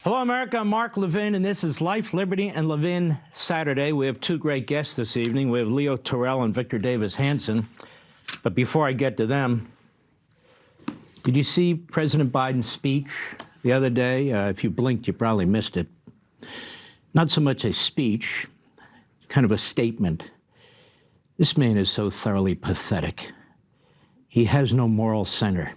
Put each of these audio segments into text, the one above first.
Hello, America. I'm Mark Levin, and this is Life, Liberty, and Levin Saturday. We have two great guests this evening. We have Leo Terrell and Victor Davis Hanson. But before I get to them, did you see President Biden's speech the other day? If you blinked, you probably missed it. Not so much a speech, kind of a statement. This man is so thoroughly pathetic. He has no moral center.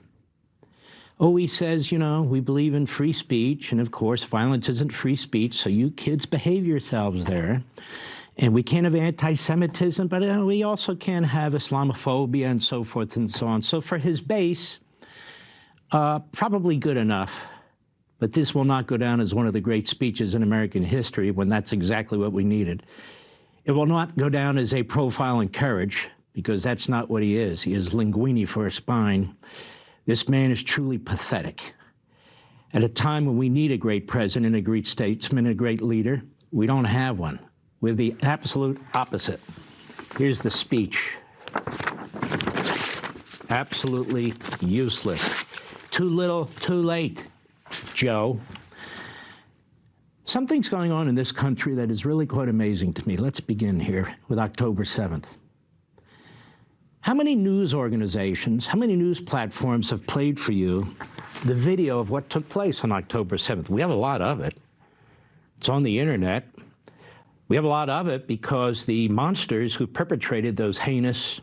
Oh, he says, you know, we believe in free speech, and of course, violence isn't free speech, so you kids behave yourselves there. And we can't have anti-Semitism, but we also can't have Islamophobia and so forth and so on. So for his base, probably good enough, but this will not go down as one of the great speeches in American history when that's exactly what we needed. It will not go down as a profile in courage, because that's not what he is. He is linguini for a spine. This man is truly pathetic. At a time when we need a great president, a great statesman, a great leader, we don't have one. We have the absolute opposite. Here's the speech. Absolutely useless. Too little, too late, Joe. Something's going on in this country that is really quite amazing to me. Let's begin here with October 7th. How many news organizations, how many news platforms have played for you the video of what took place on October 7th? We have a lot of it. It's on the internet. We have a lot of it because the monsters who perpetrated those heinous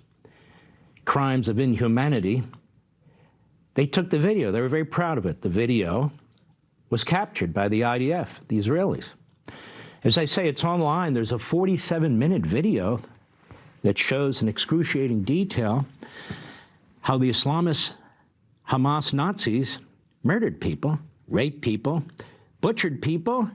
crimes of inhumanity, they took the video. They were very proud of it. The video was captured by the IDF, the Israelis. As I say, it's online. There's a 47-minute video that shows in excruciating detail how the Islamist Hamas Nazis murdered people, raped people, butchered people,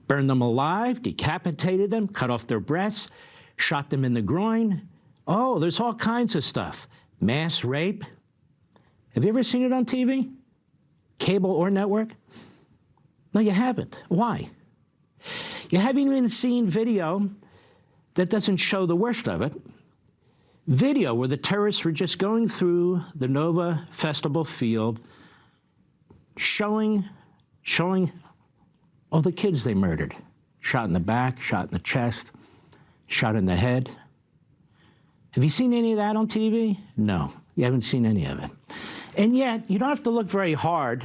burned them alive, decapitated them, cut off their breasts, shot them in the groin. Oh, there's all kinds of stuff. Mass rape. Have you ever seen it on TV? Cable or network? No, you haven't. Why? You haven't even seen video that doesn't show the worst of it. Video where the terrorists were just going through the Nova Festival field, showing all the kids they murdered. Shot in the back, shot in the chest, shot in the head. Have you seen any of that on TV? No, you haven't seen any of it. And yet, you don't have to look very hard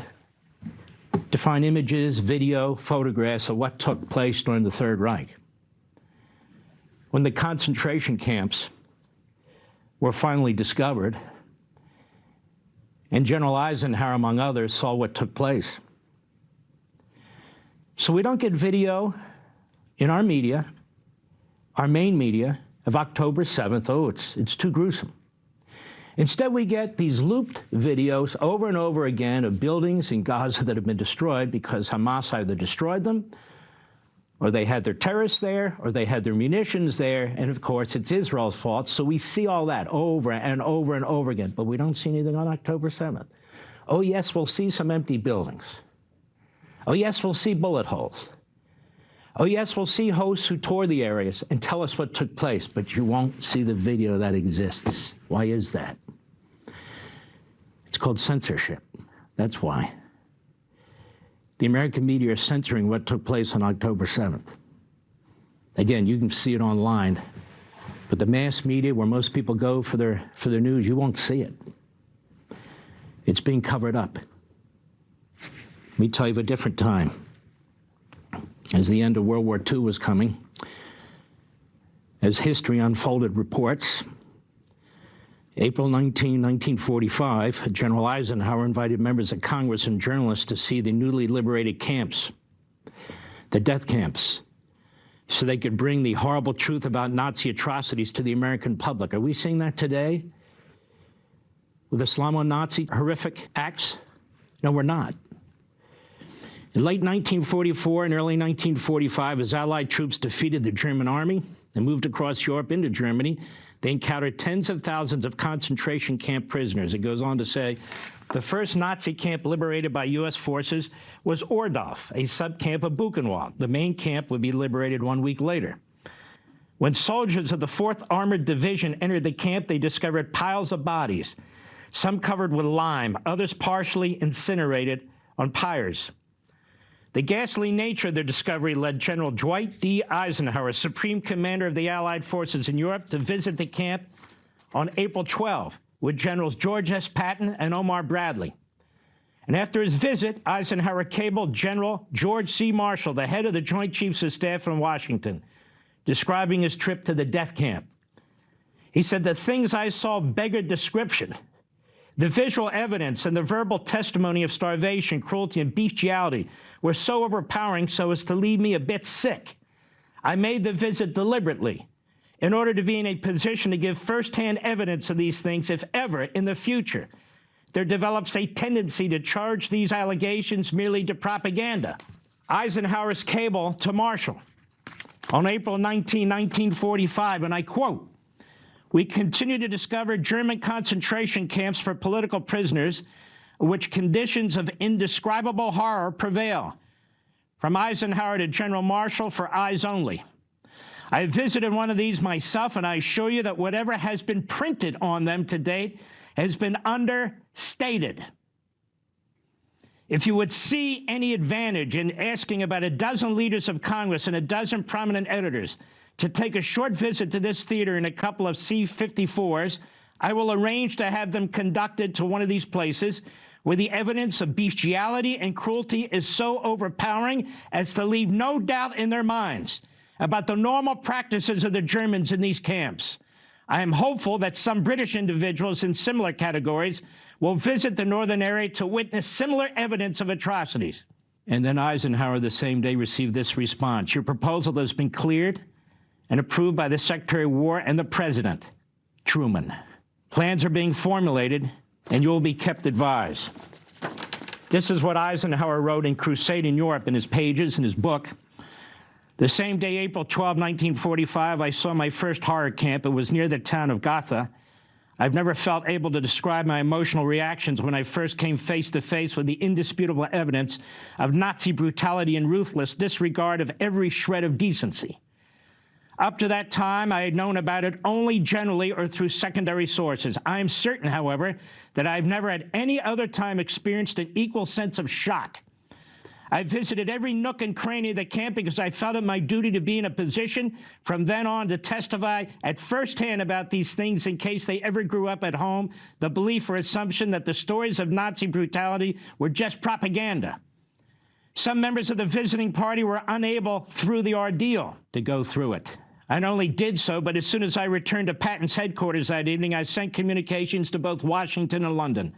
to find images, video, photographs of what took place during the Third Reich. When the concentration camps were finally discovered, and General Eisenhower, among others, saw what took place. So we don't get video in our media, our main media, of October 7th. Oh, it's too gruesome. Instead, we get these looped videos over and over again of buildings in Gaza that have been destroyed because Hamas either destroyed them, or they had their terrorists there, or they had their munitions there, and of course, it's Israel's fault. So we see all that over and over and over again, but we don't see anything on October 7th. Oh, yes, we'll see some empty buildings. Oh, yes, we'll see bullet holes. Oh, yes, we'll see hosts who tore the areas and tell us what took place, but you won't see the video that exists. Why is that? It's called censorship. That's why. The American media are censoring what took place on October 7th. Again, you can see it online, but the mass media, where most people go for their news, you won't see it. It's being covered up. Let me tell you of a different time. As the end of World War II was coming, as history unfolded reports, April 19, 1945, General Eisenhower invited members of Congress and journalists to see the newly liberated camps, the death camps, so they could bring the horrible truth about Nazi atrocities to the American public. Are we seeing that today with Islamo-Nazi horrific acts? No, we're not. In late 1944 and early 1945, as Allied troops defeated the German army and moved across Europe into Germany, they encountered tens of thousands of concentration camp prisoners. It goes on to say, the first Nazi camp liberated by U.S. forces was Ohrdorf, a subcamp of Buchenwald. The main camp would be liberated 1 week later. When soldiers of the 4th Armored Division entered the camp, they discovered piles of bodies, some covered with lime, others partially incinerated on pyres. The ghastly nature of their discovery led General Dwight D. Eisenhower, Supreme Commander of the Allied Forces in Europe, to visit the camp on April 12 with Generals George S. Patton and Omar Bradley. And after his visit, Eisenhower cabled General George C. Marshall, the head of the Joint Chiefs of Staff in Washington, describing his trip to the death camp. He said, "The things I saw beggared description. The visual evidence and the verbal testimony of starvation, cruelty, and bestiality were so overpowering so as to leave me a bit sick. I made the visit deliberately in order to be in a position to give firsthand evidence of these things if ever in the future there develops a tendency to charge these allegations merely to propaganda." Eisenhower's cable to Marshall on April 19, 1945, and I quote, "We continue to discover German concentration camps for political prisoners in which conditions of indescribable horror prevail." From Eisenhower to General Marshall for eyes only. "I visited one of these myself, and I assure you that whatever has been printed on them to date has been understated. If you would see any advantage in asking about a dozen leaders of Congress and a dozen prominent editors to take a short visit to this theater in a couple of C-54s, I will arrange to have them conducted to one of these places where the evidence of bestiality and cruelty is so overpowering as to leave no doubt in their minds about the normal practices of the Germans in these camps. I am hopeful that some British individuals in similar categories will visit the northern area to witness similar evidence of atrocities." And then Eisenhower the same day received this response: "Your proposal has been cleared and approved by the Secretary of War and the President, Truman. Plans are being formulated, and you will be kept advised." This is what Eisenhower wrote in Crusade in Europe in his pages in his book. The same day, April 12, 1945, I saw my first horror camp. It was near the town of Gotha. I've never felt able to describe my emotional reactions when I first came face to face with the indisputable evidence of Nazi brutality and ruthless disregard of every shred of decency. Up to that time, I had known about it only generally or through secondary sources. I am certain, however, that I've never at any other time experienced an equal sense of shock. I visited every nook and cranny of the camp because I felt it my duty to be in a position from then on to testify at firsthand about these things in case they ever grew up at home, the belief or assumption that the stories of Nazi brutality were just propaganda. Some members of the visiting party were unable, through the ordeal, to go through it. I not only did so, but as soon as I returned to Patton's headquarters that evening, I sent communications to both Washington and London,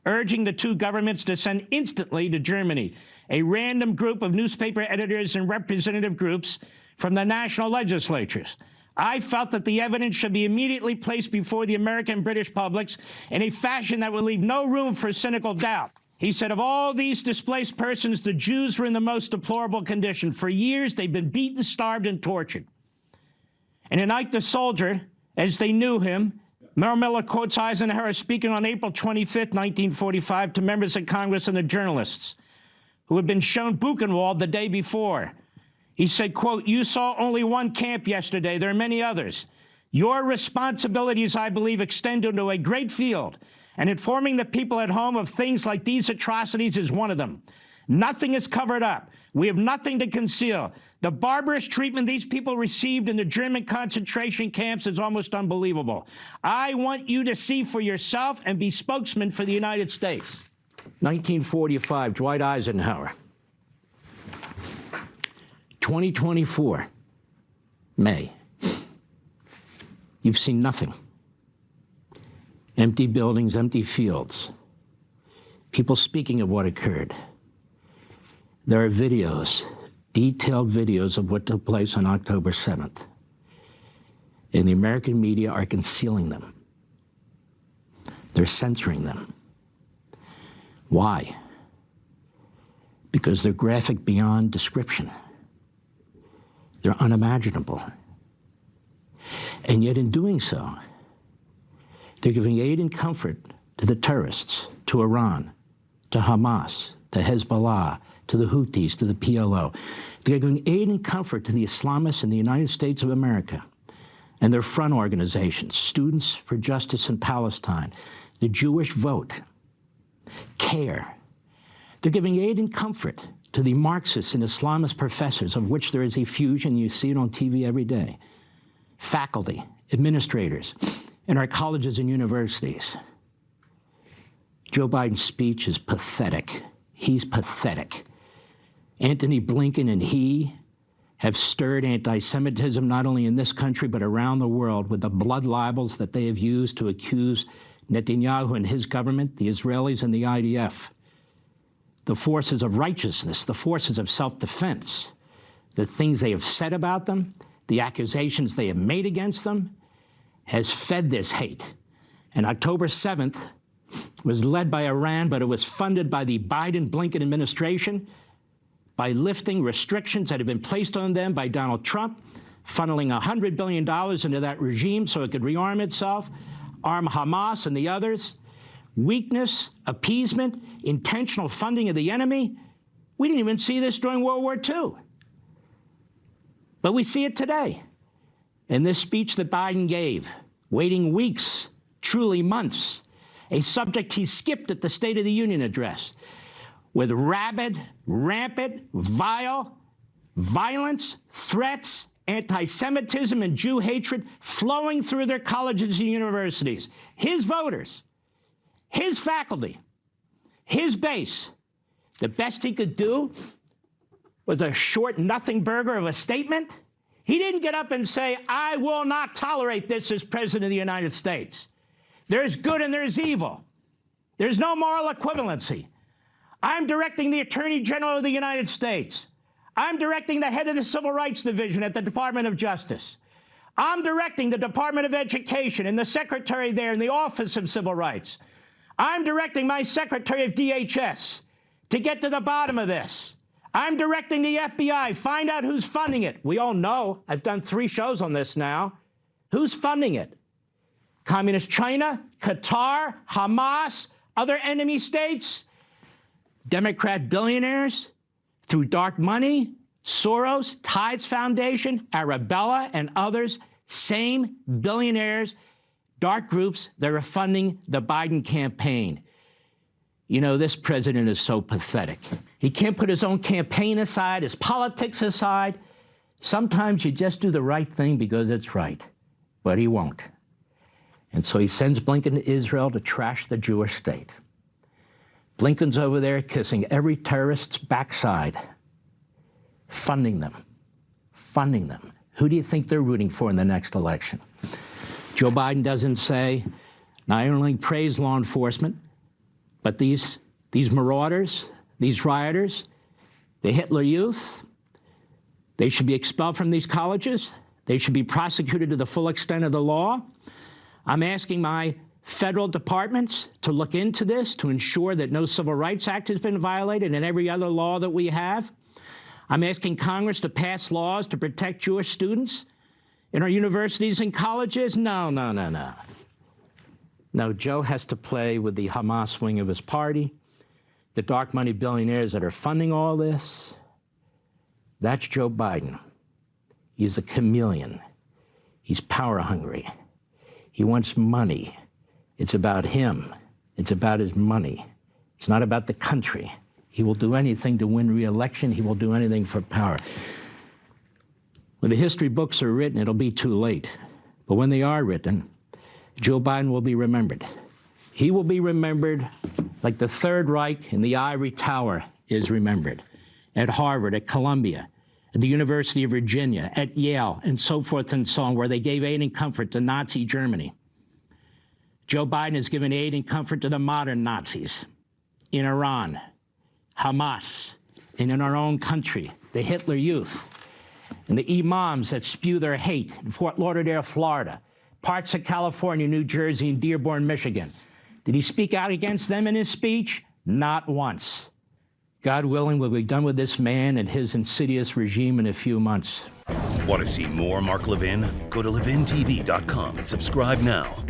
urging the two governments to send instantly to Germany a random group of newspaper editors and representative groups from the national legislatures. I felt that the evidence should be immediately placed before the American and British publics in a fashion that would leave no room for cynical doubt. He said, of all these displaced persons, the Jews were in the most deplorable condition. For years, they've been beaten, starved, and tortured. And in Ike the Soldier, as they knew him, Merrill Miller quotes Eisenhower speaking on April 25, 1945, to members of Congress and the journalists who had been shown Buchenwald the day before. He said, quote, "You saw only one camp yesterday. There are many others. Your responsibilities, I believe, extend into a great field, and informing the people at home of things like these atrocities is one of them. Nothing is covered up. We have nothing to conceal. The barbarous treatment these people received in the German concentration camps is almost unbelievable. I want you to see for yourself and be spokesman for the United States." 1945, Dwight Eisenhower. 2024, May. You've seen nothing. Empty buildings, empty fields. People speaking of what occurred. There are videos, detailed videos of what took place on October 7th. And the American media are concealing them. They're censoring them. Why? Because they're graphic beyond description. They're unimaginable. And yet in doing so, they're giving aid and comfort to the terrorists, to Iran, to Hamas, to Hezbollah, to the Houthis, to the PLO. They're giving aid and comfort to the Islamists in the United States of America and their front organizations, Students for Justice in Palestine, the Jewish Vote, CARE. They're giving aid and comfort to the Marxists and Islamist professors, of which there is a fusion. You see it on TV every day, faculty, administrators, in our colleges and universities. Joe Biden's speech is pathetic. He's pathetic. Antony Blinken and he have stirred anti-Semitism not only in this country but around the world with the blood libels that they have used to accuse Netanyahu and his government, the Israelis and the IDF, the forces of righteousness, the forces of self-defense, the things they have said about them, the accusations they have made against them, has fed this hate. And October 7th was led by Iran, but it was funded by the Biden-Blinken administration by lifting restrictions that had been placed on them by Donald Trump, funneling $100 billion into that regime so it could rearm itself, arm Hamas and the others. Weakness, appeasement, intentional funding of the enemy. We didn't even see this during World War II. But we see it today. In this speech that Biden gave, waiting weeks, truly months, a subject he skipped at the State of the Union address, with rabid, rampant, vile violence, threats, anti-Semitism, and Jew hatred flowing through their colleges and universities. His voters, his faculty, his base. The best he could do was a short nothing burger of a statement. He didn't get up and say, I will not tolerate this as President of the United States. There's good and there's evil. There's no moral equivalency. I'm directing the Attorney General of the United States. I'm directing the head of the Civil Rights Division at the Department of Justice. I'm directing the Department of Education and the secretary there in the Office of Civil Rights. I'm directing my secretary of DHS to get to the bottom of this. I'm directing the FBI, find out who's funding it. We all know, I've done 3 shows on this now. Who's funding it? Communist China, Qatar, Hamas, other enemy states, Democrat billionaires through dark money, Soros, Tides Foundation, Arabella, and others, same billionaires, dark groups that are funding the Biden campaign. You know, this president is so pathetic. He can't put his own campaign aside, his politics aside. Sometimes you just do the right thing because it's right, but he won't. And so he sends Blinken to Israel to trash the Jewish state. Blinken's over there kissing every terrorist's backside, funding them, funding them. Who do you think they're rooting for in the next election? Joe Biden doesn't say, not only praise law enforcement, but these marauders, these rioters, the Hitler Youth, they should be expelled from these colleges. They should be prosecuted to the full extent of the law. I'm asking my federal departments to look into this to ensure that no Civil Rights Act has been violated and every other law that we have. I'm asking Congress to pass laws to protect Jewish students in our universities and colleges. No. No, Joe has to play with the Hamas wing of his party, the dark money billionaires that are funding all this. That's Joe Biden. He's a chameleon. He's power hungry. He wants money. It's about him. It's about his money. It's not about the country. He will do anything to win re-election. He will do anything for power. When the history books are written, it'll be too late. But when they are written, Joe Biden will be remembered. He will be remembered like the Third Reich and the Ivory Tower is remembered, at Harvard, at Columbia, at the University of Virginia, at Yale, and so forth and so on, where they gave aid and comfort to Nazi Germany. Joe Biden has given aid and comfort to the modern Nazis in Iran, Hamas, and in our own country, the Hitler Youth, and the imams that spew their hate in Fort Lauderdale, Florida, parts of California, New Jersey, and Dearborn, Michigan. Did he speak out against them in his speech? Not once. God willing, we'll be done with this man and his insidious regime in a few months. Want to see more Mark Levin? Go to levintv.com and subscribe now.